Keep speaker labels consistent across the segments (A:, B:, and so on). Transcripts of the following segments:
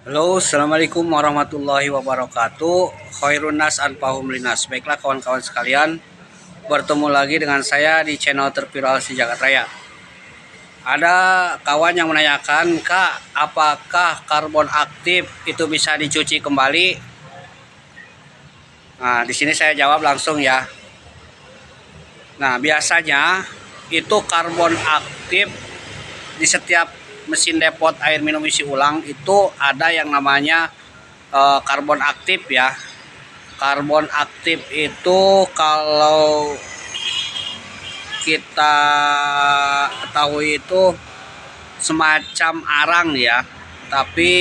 A: Halo, assalamualaikum warahmatullahi wabarakatuh. Khairun nas anfa'uhum linnas. Baiklah kawan-kawan sekalian, bertemu lagi dengan saya di channel terviral sejagat raya. Ada kawan yang menanyakan, Kak, apakah karbon aktif itu bisa dicuci kembali? Nah, di sini saya jawab langsung ya. Nah, biasanya itu karbon aktif di setiap mesin depot air minum isi ulang itu ada yang namanya karbon aktif ya. Karbon aktif itu kalau kita ketahui itu semacam arang ya, tapi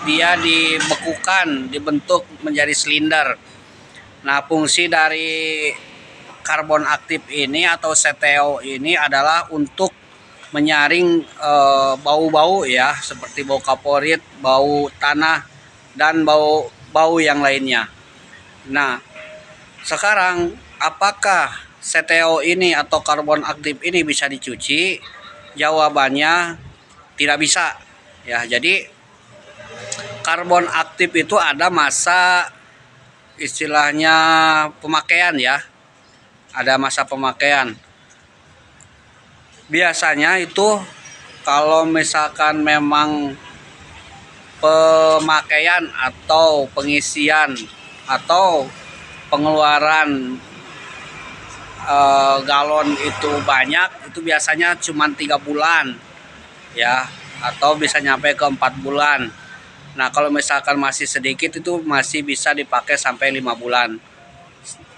A: dia dibekukan, dibentuk menjadi silinder. Nah, fungsi dari karbon aktif ini atau CTO ini adalah untuk menyaring bau-bau ya, seperti bau kaporit, bau tanah, dan bau yang lainnya. Nah, sekarang apakah CTO ini atau karbon aktif ini bisa dicuci? Jawabannya tidak bisa. Ya, jadi karbon aktif itu ada masa istilahnya pemakaian ya. Ada masa pemakaian. Biasanya itu kalau misalkan memang pemakaian atau pengisian atau pengeluaran galon itu banyak, itu biasanya cuma 3 bulan ya, atau bisa nyampe ke 4 bulan. Nah, kalau misalkan masih sedikit itu masih bisa dipakai sampai 5 bulan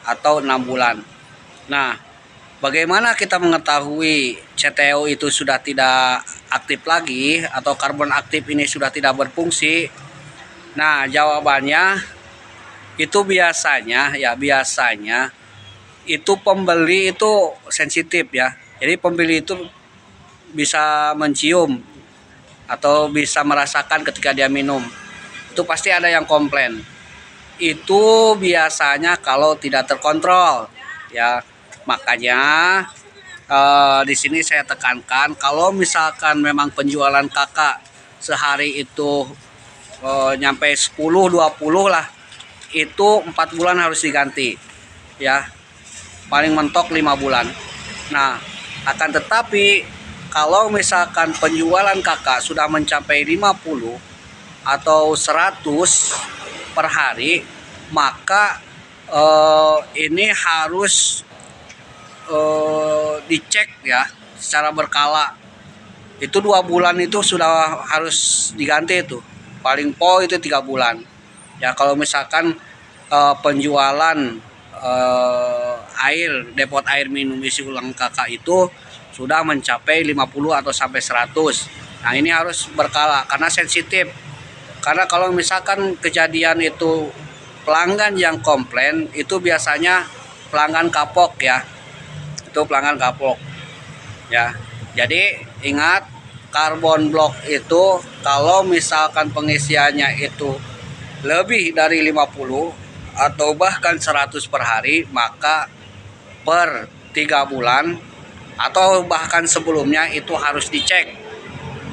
A: atau 6 bulan. Nah, bagaimana kita mengetahui CTO itu sudah tidak aktif lagi atau karbon aktif ini sudah tidak berfungsi? Nah, jawabannya itu biasanya itu pembeli itu sensitif ya. Jadi pembeli itu bisa mencium atau bisa merasakan ketika dia minum. Itu pasti ada yang komplain. Itu biasanya kalau tidak terkontrol ya. Makanya di sini saya tekankan kalau misalkan memang penjualan kakak sehari itu nyampe 10-20 lah, itu 4 bulan harus diganti ya, paling mentok 5 bulan. Nah, akan tetapi kalau misalkan penjualan kakak sudah mencapai 50 atau 100 per hari, maka ini harus dicek ya secara berkala. Itu 2 bulan itu sudah harus diganti, itu paling po itu 3 bulan ya. Kalau misalkan penjualan air depot air minum isi ulang kakak itu sudah mencapai 50 atau sampai 100. Nah, ini harus berkala karena sensitif. Karena kalau misalkan kejadian itu pelanggan yang komplain, itu biasanya pelanggan kapok ya. Itu pelanggan kapok ya. Jadi ingat, karbon block itu kalau misalkan pengisiannya itu lebih dari 50 atau bahkan 100 per hari, maka per 3 bulan atau bahkan sebelumnya itu harus dicek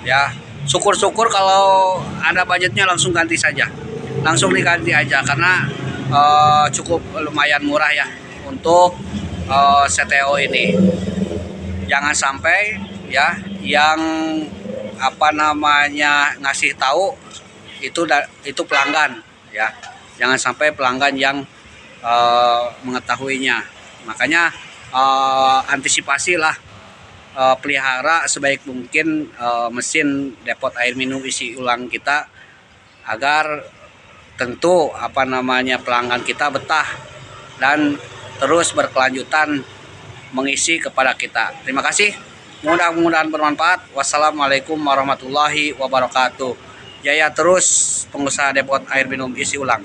A: ya. Syukur-syukur kalau ada budgetnya langsung ganti saja, langsung diganti aja, karena cukup lumayan murah ya untuk CTO ini. Jangan sampai ya yang ngasih tahu itu pelanggan ya. Jangan sampai pelanggan yang mengetahuinya. Makanya antisipasilah, pelihara sebaik mungkin mesin depot air minum isi ulang kita, agar tentu pelanggan kita betah dan terus berkelanjutan mengisi kepada kita. Terima kasih. Mudah-mudahan bermanfaat. Wassalamualaikum warahmatullahi wabarakatuh. Jaya terus pengusaha depot air minum isi ulang.